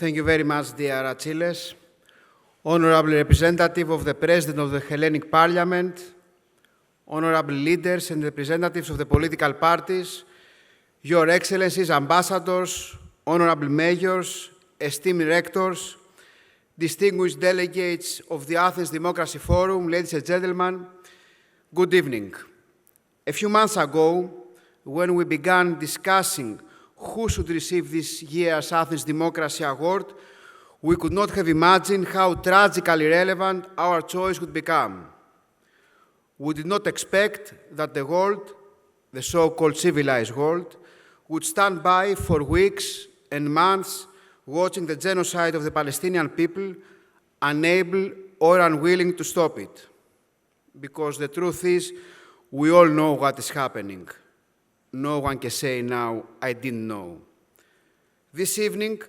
Thank you very much, dear Achilles. Honorable representative of the President of the Hellenic Parliament, honorable leaders and representatives of the political parties, Your Excellencies, ambassadors, honorable mayors, esteemed rectors, distinguished delegates of the Athens Democracy Forum, ladies and gentlemen, good evening. A few months ago, when we began discussing who should receive this year's Athens Democracy Award, we could not have imagined how tragically relevant our choice would become. We did not expect that the world, the so-called civilized world, would stand by for weeks and months watching the genocide of the Palestinian people, unable or unwilling to stop it. Because the truth is, we all know what is happening. No one can say now, I didn't know. This evening,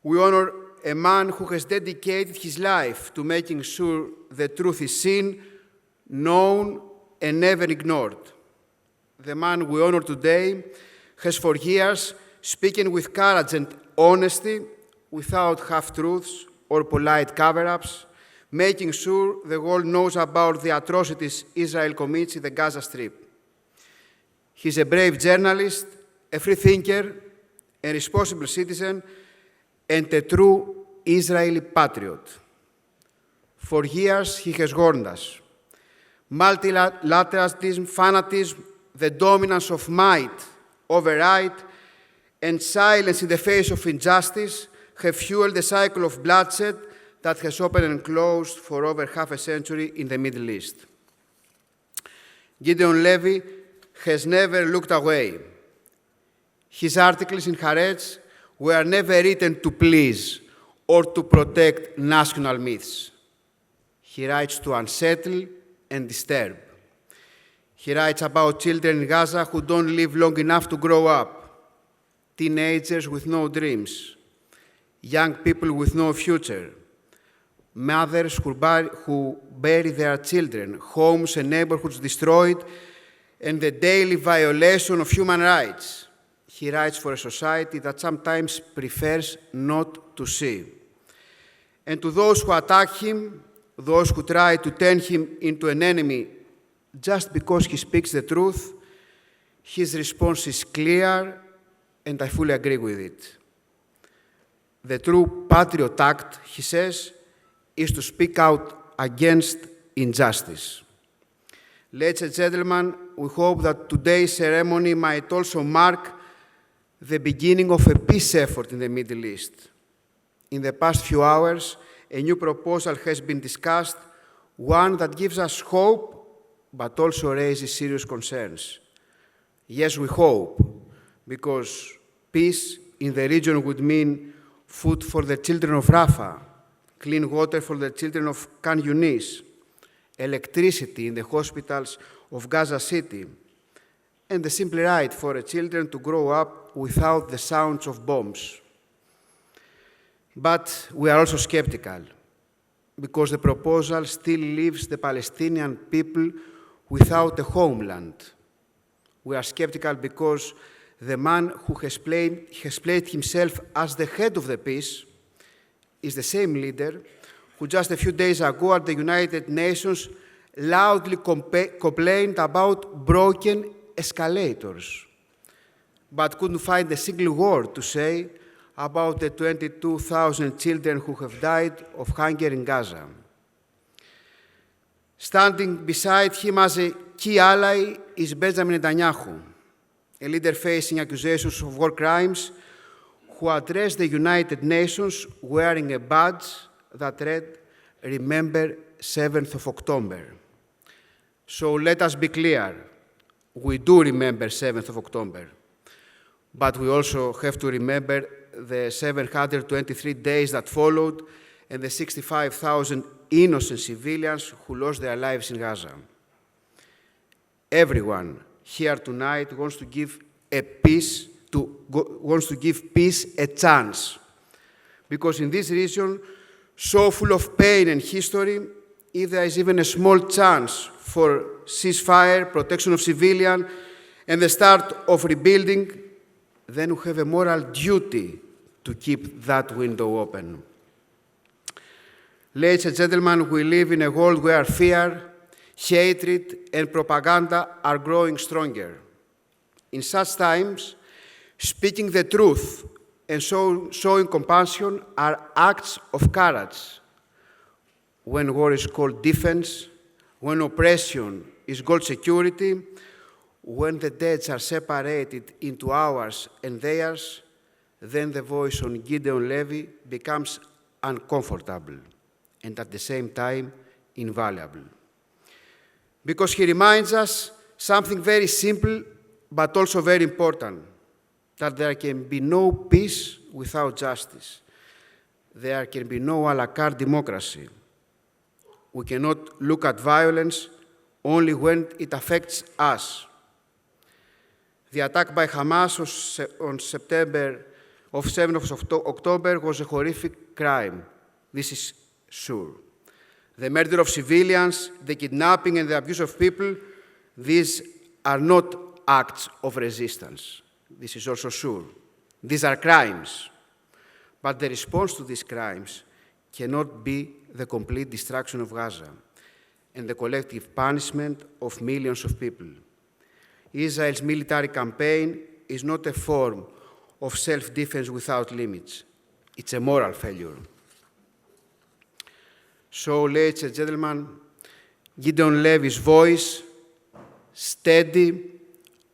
we honor a man who has dedicated his life to making sure the truth is seen, known, and never ignored. The man we honor today has for years spoken with courage and honesty, without half-truths or polite cover-ups, making sure the world knows about the atrocities Israel commits in the Gaza Strip. He's a brave journalist, a free thinker, a responsible citizen, and a true Israeli patriot. For years, he has warned us. Multilateralism, fanatism, the dominance of might over right, and silence in the face of injustice have fueled the cycle of bloodshed that has opened and closed for over half a century in the Middle East. Gideon Levy has never looked away. His articles in Haaretz were never written to please or to protect national myths. He writes to unsettle and disturb. He writes about children in Gaza who don't live long enough to grow up, teenagers with no dreams, young people with no future, mothers who bury their children, homes and neighborhoods destroyed, and the daily violation of human rights. He writes for a society that sometimes prefers not to see. And to those who attack him, those who try to turn him into an enemy just because he speaks the truth, his response is clear, and I fully agree with it. The true patriot act, he says, is to speak out against injustice. Ladies and gentlemen, we hope that today's ceremony might also mark the beginning of a peace effort in the Middle East. In the past few hours, a new proposal has been discussed, one that gives us hope, but also raises serious concerns. Yes, we hope, because peace in the region would mean food for the children of Rafah, clean water for the children of Khan Yunis, electricity in the hospitals of Gaza City, and the simple right for children to grow up without the sounds of bombs. But we are also skeptical, because the proposal still leaves the Palestinian people without a homeland. We are skeptical because the man who has played himself as the head of the peace is the same leader who just a few days ago at the United Nations loudly complained about broken escalators, but couldn't find a single word to say about the 22,000 children who have died of hunger in Gaza. Standing beside him as a key ally is Benjamin Netanyahu, a leader facing accusations of war crimes, who addressed the United Nations wearing a badge that read, "Remember 7th of October." So let us be clear, we do remember 7th of October, but we also have to remember the 723 days that followed and the 65,000 innocent civilians who lost their lives in Gaza. Everyone here tonight wants to give peace a chance, because in this region, so full of pain and history, if there is even a small chance for ceasefire, protection of civilians, and the start of rebuilding, then we have a moral duty to keep that window open. Ladies and gentlemen, we live in a world where fear, hatred, and propaganda are growing stronger. In such times, speaking the truth and showing compassion are acts of courage. When war is called defense, when oppression is called security, when the dead are separated into ours and theirs, then the voice on Gideon Levy becomes uncomfortable and at the same time invaluable. Because he reminds us something very simple but also very important, that there can be no peace without justice. There can be no a la carte democracy. We cannot look at violence only when it affects us. The attack by Hamas on 7th of October was a horrific crime. This is sure. The murder of civilians, the kidnapping and the abuse of people, these are not acts of resistance. This is also sure. These are crimes. But the response to these crimes cannot be the complete destruction of Gaza and the collective punishment of millions of people. Israel's military campaign is not a form of self-defense without limits. It's a moral failure. So, ladies and gentlemen, Gideon Levy's voice, steady,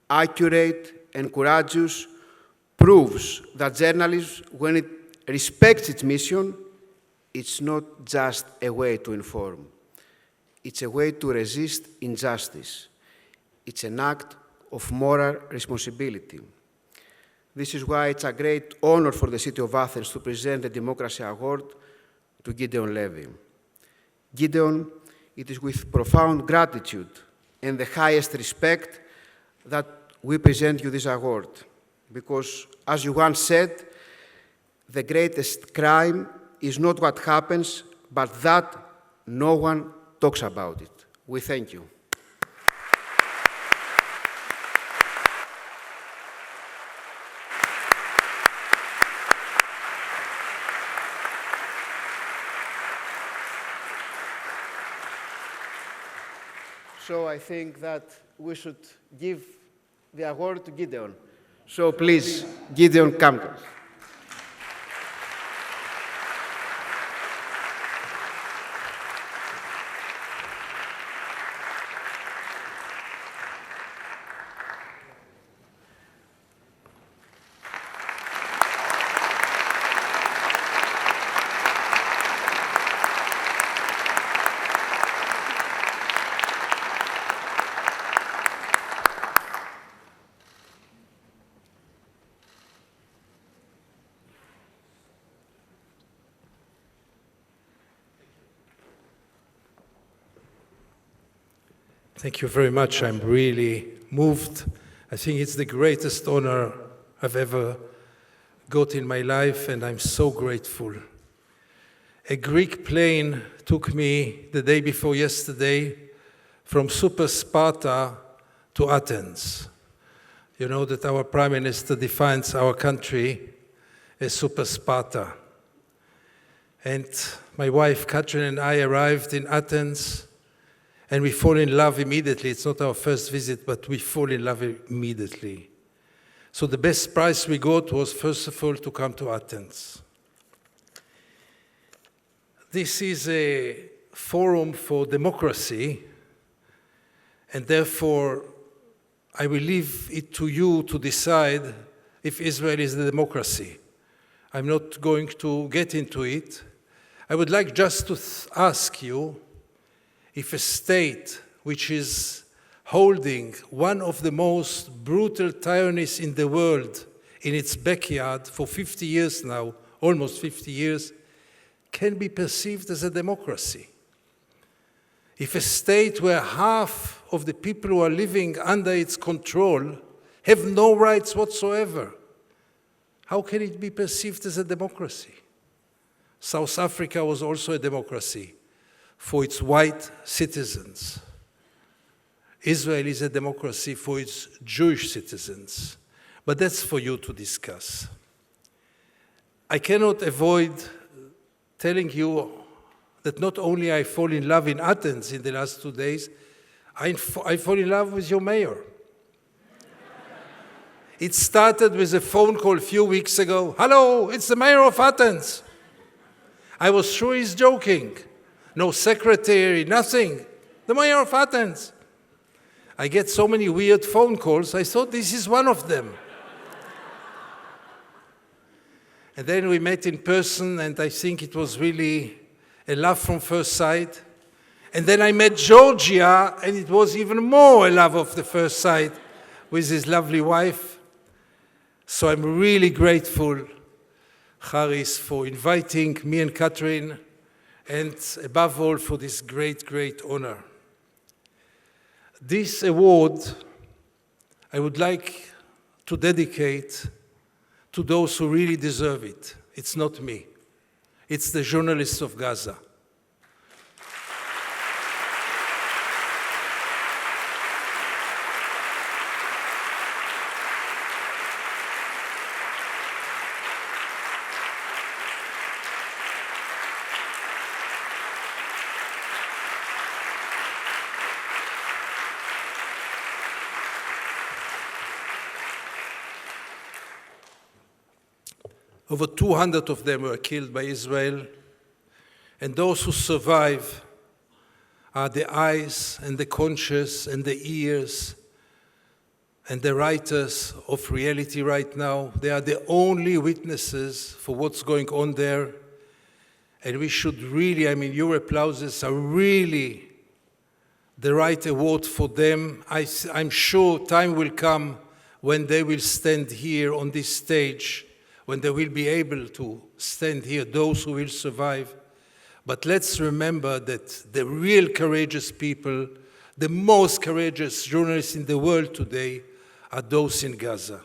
accurate, and courageous, proves that journalism, when it respects its mission, it's not just a way to inform. It's a way to resist injustice. It's an act of moral responsibility. This is why it's a great honor for the city of Athens to present the Democracy Award to Gideon Levy. Gideon, it is with profound gratitude and the highest respect that we present you this award, because, as you once said, the greatest crime is not what happens, but that no one talks about it. We thank you. So I think that we should give the award to Gideon. So please, Gideon, come to us. Thank you very much. I'm really moved. I think it's the greatest honor I've ever got in my life, and I'm so grateful. A Greek plane took me the day before yesterday from Super Sparta to Athens. You know that our Prime Minister defines our country as Super Sparta. And my wife Katrin and I arrived in Athens, and we fall in love immediately. It's not our first visit, but we fall in love immediately. So the best prize we got was, first of all, to come to Athens. This is a forum for democracy, and therefore I will leave it to you to decide if Israel is a democracy. I'm not going to get into it. I would like just to ask you, if a state which is holding one of the most brutal tyrannies in the world in its backyard for 50 years now, almost 50 years, can be perceived as a democracy. If a state where half of the people who are living under its control have no rights whatsoever, how can it be perceived as a democracy? South Africa was also a democracy for its white citizens. Israel is a democracy for its Jewish citizens. But that's for you to discuss. I cannot avoid telling you that not only I fall in love in Athens in the last 2 days, I fall in love with your mayor. It started with a phone call a few weeks ago. Hello, it's the mayor of Athens. I was sure he's joking. No secretary, nothing. The mayor of Athens. I get so many weird phone calls, I thought this is one of them. And then we met in person, and I think it was really a love from first sight. And then I met Georgia, and it was even more a love of the first sight with his lovely wife. So I'm really grateful, Haris, for inviting me and Catherine, and above all for this great, great honor. This award I would like to dedicate to those who really deserve it. It's not me. It's the journalists of Gaza. Over 200 of them were killed by Israel, and those who survive are the eyes and the conscience and the ears and the writers of reality right now. They are the only witnesses for what's going on there, and we should really, your applauses are really the right award for them. I'm sure time will come when they will stand here on this stage, when they will be able to stand here, those who will survive. But let's remember that the real courageous people, the most courageous journalists in the world today, are those in Gaza.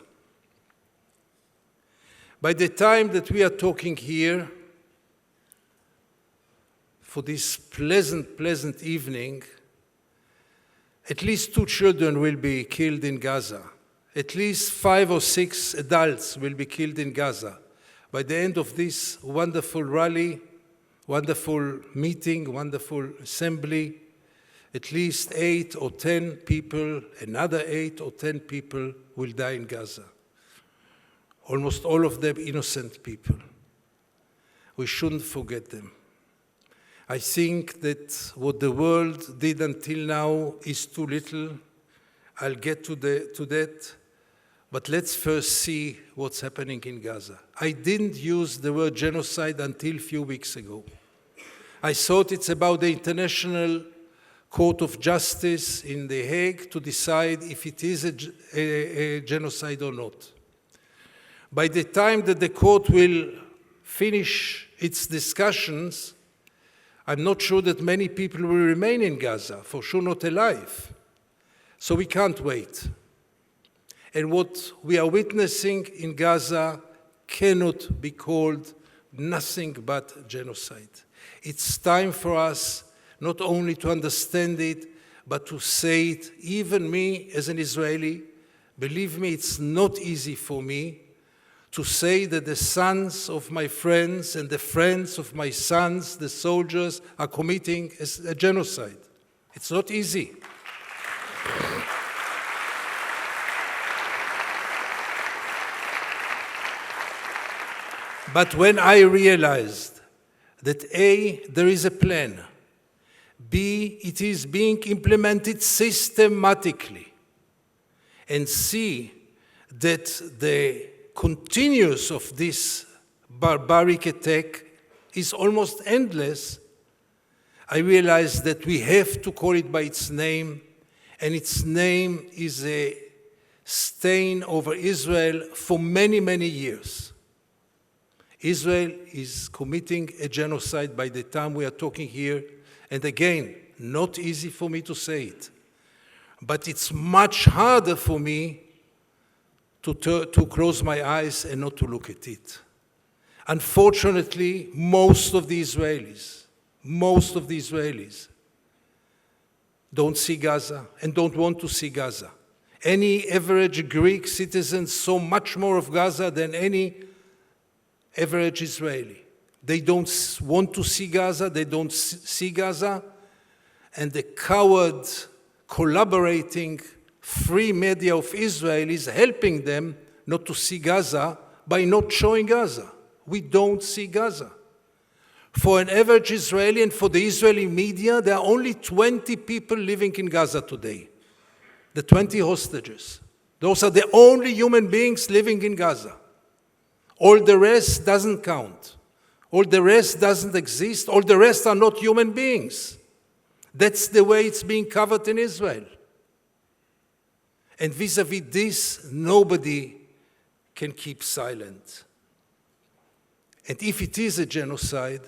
By the time that we are talking here, for this pleasant evening, at least 2 children will be killed in Gaza. At least 5 or 6 adults will be killed in Gaza. By the end of this wonderful rally, wonderful meeting, wonderful assembly, at least 8 or 10 people, another 8 or 10 people will die in Gaza. Almost all of them innocent people. We shouldn't forget them. I think that what the world did until now is too little. I'll get to that. But let's first see what's happening in Gaza. I didn't use the word genocide until a few weeks ago. I thought it's about the International Court of Justice in The Hague to decide if it is a genocide or not. By the time that the court will finish its discussions, I'm not sure that many people will remain in Gaza, for sure not alive. So we can't wait. And what we are witnessing in Gaza cannot be called nothing but genocide. It's time for us not only to understand it, but to say it. Even me, as an Israeli, believe me, it's not easy for me to say that the sons of my friends and the friends of my sons, the soldiers, are committing a genocide. It's not easy. But when I realized that A, there is a plan, B, it is being implemented systematically, and C, that the continuance of this barbaric attack is almost endless, I realized that we have to call it by its name, and its name is a stain over Israel for many, many years. Israel is committing a genocide by the time we are talking here, and again, not easy for me to say it, but it's much harder for me to close my eyes and not to look at it. Unfortunately, most of the Israelis don't see Gaza and don't want to see Gaza. Any average Greek citizen saw much more of Gaza than any average Israeli. They don't want to see Gaza, they don't see Gaza, and the coward collaborating free media of Israel is helping them not to see Gaza by not showing Gaza. We don't see Gaza. For an average Israeli and for the Israeli media, there are only 20 people living in Gaza today. The 20 hostages. Those are the only human beings living in Gaza. All the rest doesn't count. All the rest doesn't exist. All the rest are not human beings. That's the way it's being covered in Israel. And vis-a-vis this, nobody can keep silent. And if it is a genocide,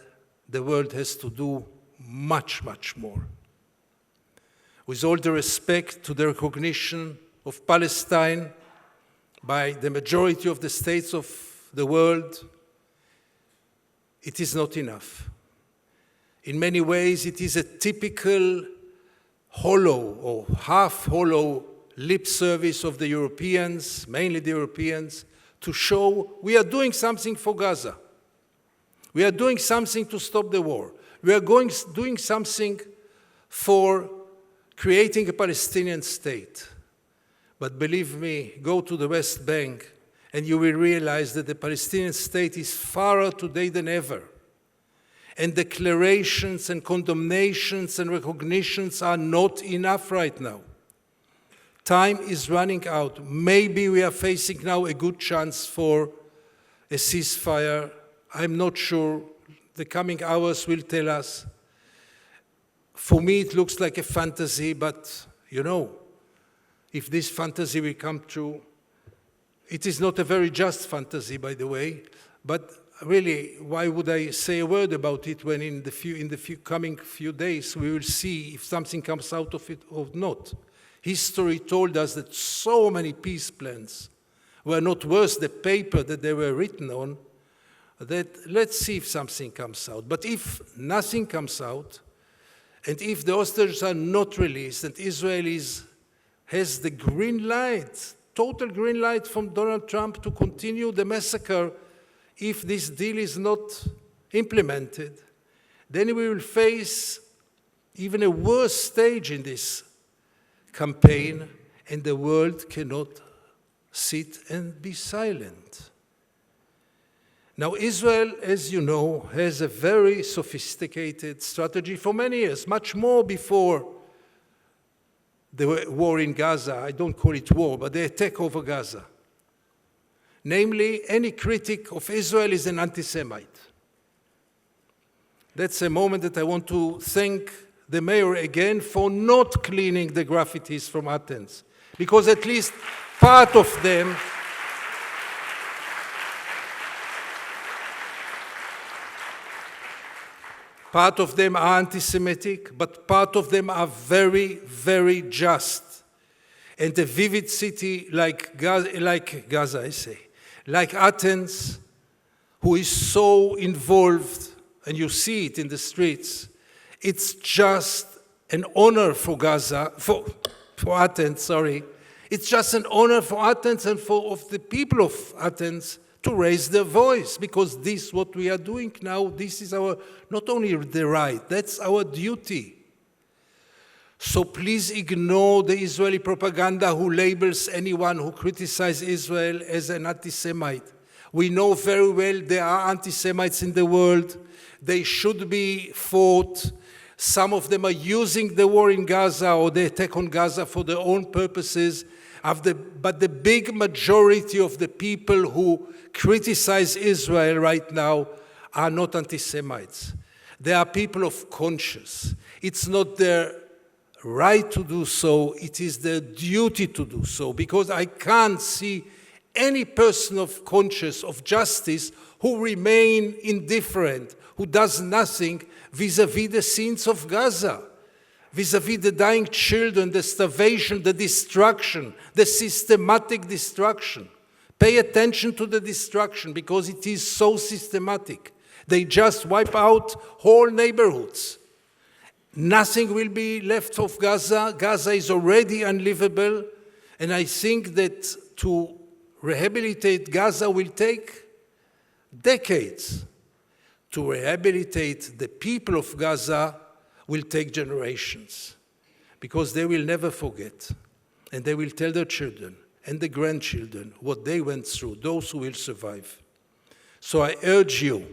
the world has to do much, much more. With all the respect to the recognition of Palestine by the majority of the states of the world, it is not enough. In many ways, it is a typical hollow or half-hollow lip service of the Europeans, mainly the Europeans, to show we are doing something for Gaza. We are doing something to stop the war. We are doing something for creating a Palestinian state. But believe me, go to the West Bank and you will realize that the Palestinian state is fairer today than ever. And declarations and condemnations and recognitions are not enough right now. Time is running out. Maybe we are facing now a good chance for a ceasefire. I'm not sure. The coming hours will tell us. For me, it looks like a fantasy, but you know, if this fantasy will come true, it is not a very just fantasy, by the way, but really, why would I say a word about it when in the coming few days we will see if something comes out of it or not? History told us that so many peace plans were not worth the paper that they were written on, that let's see if something comes out. But if nothing comes out, and if the hostages are not released, and Israel has the green light, total green light from Donald Trump to continue the massacre, if this deal is not implemented, then we will face even a worse stage in this campaign, and the world cannot sit and be silent. Now, Israel, as you know, has a very sophisticated strategy for many years, much more before the war in Gaza. I don't call it war, but the attack over Gaza. Namely, any critic of Israel is an anti-Semite. That's a moment that I want to thank the mayor again for not cleaning the graffitis from Athens, because at least part of them are anti-Semitic, but part of them are very, very just. And a vivid city like Gaza, like Athens, who is so involved, and you see it in the streets, it's just an honor for for Athens, sorry. It's just an honor for Athens and of the people of Athens to raise their voice, because this is what we are doing now. This is our, not only the right, that's our duty. So please ignore the Israeli propaganda who labels anyone who criticizes Israel as an anti-Semite. We know very well there are anti-Semites in the world. They should be fought. Some of them are using the war in Gaza or the attack on Gaza for their own purposes. But the big majority of the people who criticize Israel right now are not anti-Semites. They are people of conscience. It's not their right to do so, it is their duty to do so, because I can't see any person of conscience, of justice, who remain indifferent, who does nothing vis-a-vis the scenes of Gaza, vis-a-vis the dying children, the starvation, the destruction, the systematic destruction. Pay attention to the destruction, because it is so systematic. They just wipe out whole neighborhoods. Nothing will be left of Gaza. Gaza is already unlivable, and I think that to rehabilitate Gaza will take decades. To rehabilitate the people of Gaza will take generations, because they will never forget, and they will tell their children and the grandchildren what they went through, those who will survive. So I urge you,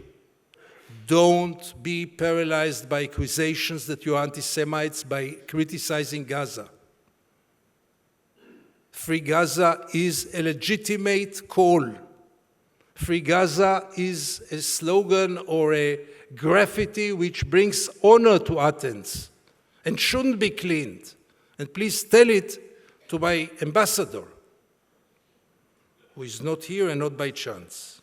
don't be paralyzed by accusations that you are anti-Semites by criticizing Gaza. Free Gaza is a legitimate call. Free Gaza is a slogan or a graffiti which brings honor to Athens and shouldn't be cleaned. And please tell it to my ambassador, who is not here and not by chance.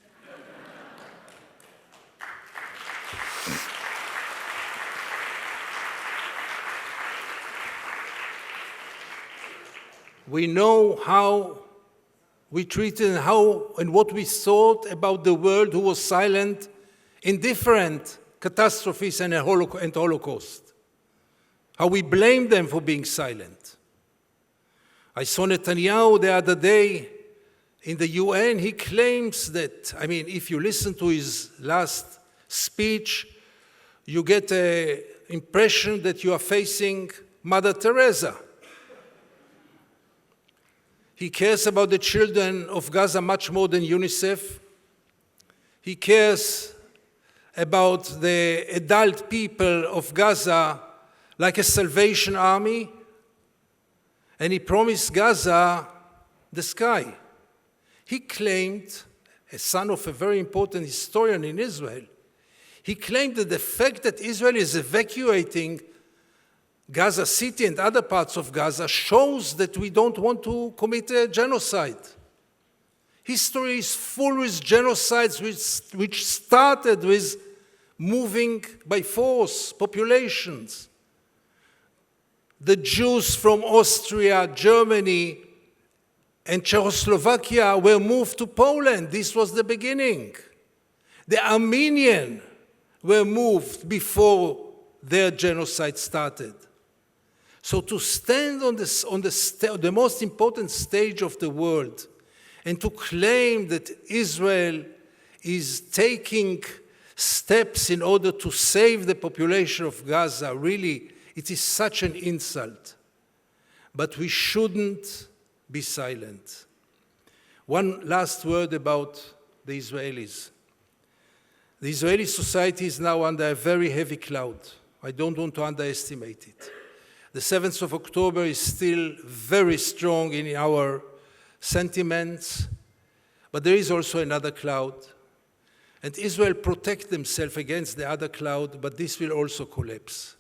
We know how we treated and how and what we thought about the world who was silent in different catastrophes and Holocaust. How we blamed them for being silent. I saw Netanyahu the other day in the UN. He claims that, if you listen to his last speech, you get an impression that you are facing Mother Teresa. He cares about the children of Gaza much more than UNICEF. He cares about the adult people of Gaza like a Salvation Army. And he promised Gaza the sky. He claimed, a son of a very important historian in Israel, he claimed that the fact that Israel is evacuating Gaza City and other parts of Gaza shows that we don't want to commit a genocide. History is full with genocides which started with moving by force populations. The Jews from Austria, Germany, and Czechoslovakia were moved to Poland. This was the beginning. The Armenians were moved before their genocide started. So to stand on the most important stage of the world and to claim that Israel is taking steps in order to save the population of Gaza, really, it is such an insult. But we shouldn't be silent. One last word about the Israelis. The Israeli society is now under a very heavy cloud. I don't want to underestimate it. The 7th of October is still very strong in our sentiments, but there is also another cloud. And Israel protects themselves against the other cloud, but this will also collapse.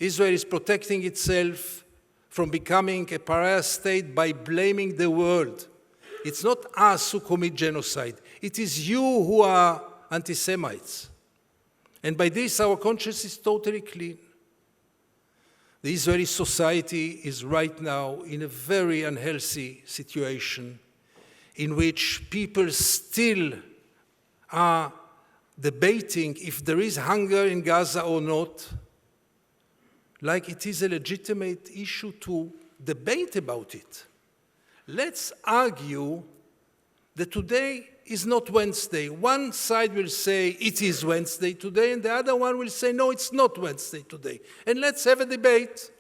Israel is protecting itself from becoming a pariah state by blaming the world. It's not us who commit genocide. It is you who are anti-Semites. And by this, our conscience is totally clean. The Israeli society is right now in a very unhealthy situation in which people still are debating if there is hunger in Gaza or not, like it is a legitimate issue to debate about it. Let's argue that today is not Wednesday. One side will say it is Wednesday today, and the other one will say, no, it's not Wednesday today. And let's have a debate.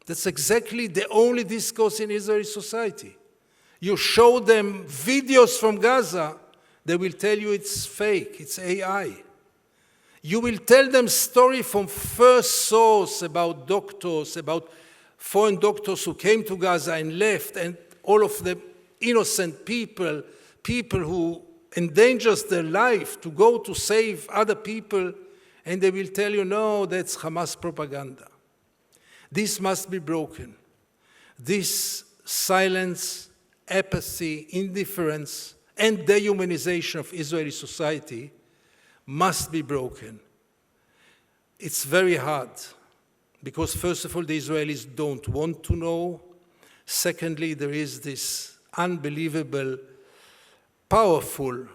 That's exactly the only discourse in Israeli society. You show them videos from Gaza, they will tell you it's fake, it's AI. You will tell them story from first source about doctors, about foreign doctors who came to Gaza and left, and all of the innocent people who endangers their life to go to save other people, and they will tell you, no, that's Hamas propaganda. This must be broken. This silence, apathy, indifference, and dehumanization of Israeli society must be broken. It's very hard, because first of all, the Israelis don't want to know. Secondly, there is this unbelievable, powerful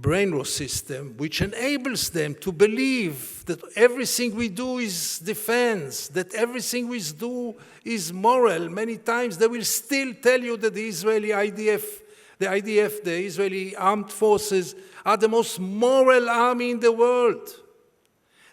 brainwash system which enables them to believe that everything we do is defense, that everything we do is moral. Many times they will still tell you that the Israeli IDF, the IDF, the Israeli armed forces, are the most moral army in the world.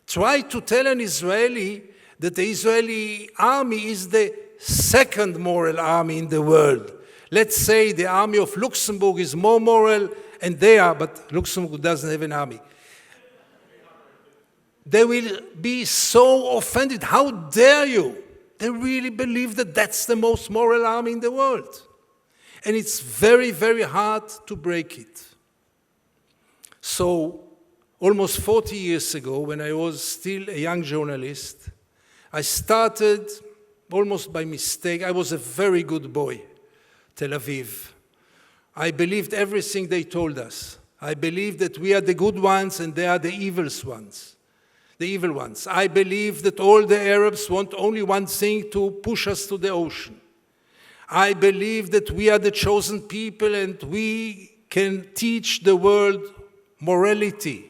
Try to tell an Israeli that the Israeli army is the second moral army in the world. Let's say the army of Luxembourg is more moral, and they are, but Luxembourg doesn't have an army. They will be so offended. How dare you? They really believe that that's the most moral army in the world. And it's very, very hard to break it. So, almost 40 years ago, when I was still a young journalist, I started, almost by mistake, I was a very good boy, Tel Aviv. I believed everything they told us. I believed that we are the good ones and they are the evil ones. I believe that all the Arabs want only one thing, to push us to the ocean. I believe that we are the chosen people and we can teach the world morality.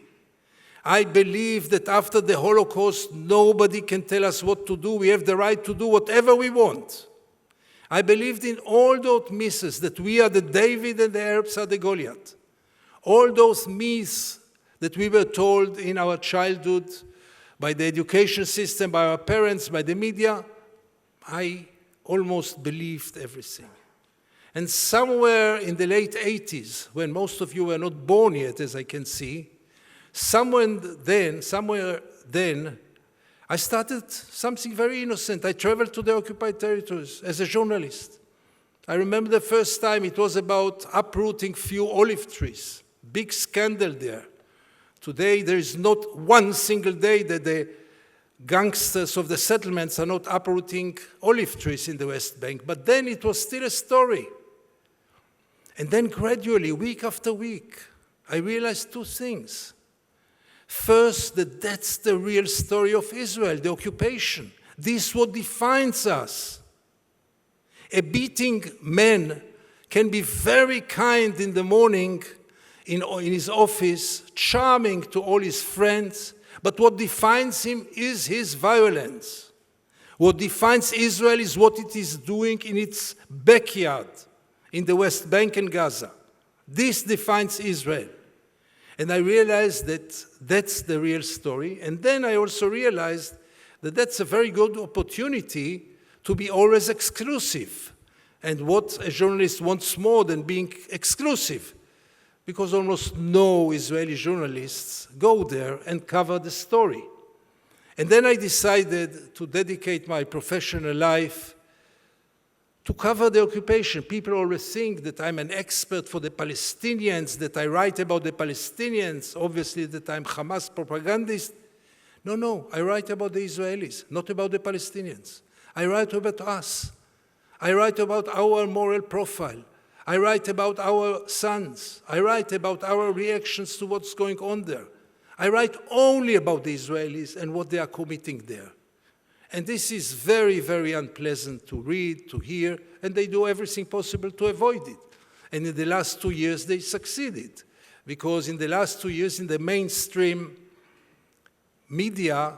I believe that after the Holocaust, nobody can tell us what to do. We have the right to do whatever we want. I believed in all those myths, that we are the David and the Arabs are the Goliath. All those myths that we were told in our childhood, by the education system, by our parents, by the media, I almost believed everything. And somewhere in the late 80s, when most of you were not born yet, as I can see, somewhere then, I started something very innocent. I traveled to the occupied territories as a journalist. I remember the first time it was about uprooting few olive trees. Big scandal there. Today, there is not one single day that the gangsters of the settlements are not uprooting olive trees in the West Bank. But then it was still a story. And then gradually, week after week, I realized two things. First, that that's the real story of Israel, the occupation. This is what defines us. A beating man can be very kind in the morning in his office, charming to all his friends, but what defines him is his violence. What defines Israel is what it is doing in its backyard, in the West Bank and Gaza. This defines Israel. And I realized that that's the real story. And then I also realized that that's a very good opportunity to be always exclusive. And what a journalist wants more than being exclusive, because almost no Israeli journalists go there and cover the story. And then I decided to dedicate my professional life to cover the occupation. People always think that I'm an expert for the Palestinians, that I write about the Palestinians, obviously that I'm Hamas propagandist. No, I write about the Israelis, not about the Palestinians. I write about us. I write about our moral profile. I write about our sons. I write about our reactions to what's going on there. I write only about the Israelis and what they are committing there. And this is very, very unpleasant to read, to hear, and they do everything possible to avoid it. And in the last 2 years, they succeeded. Because in the last 2 years, in the mainstream media,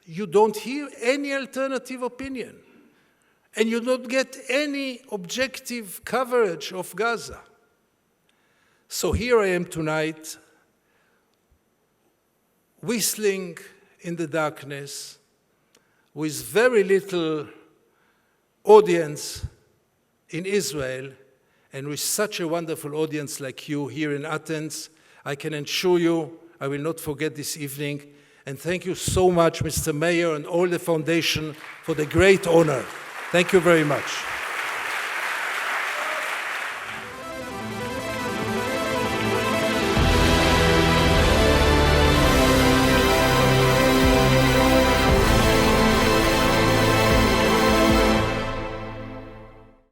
you don't hear any alternative opinion. And you don't get any objective coverage of Gaza. So here I am tonight, whistling in the darkness, with very little audience in Israel, and with such a wonderful audience like you here in Athens. I can assure you I will not forget this evening. And thank you so much, Mr. Mayor, and all the foundation for the great honor. Thank you very much.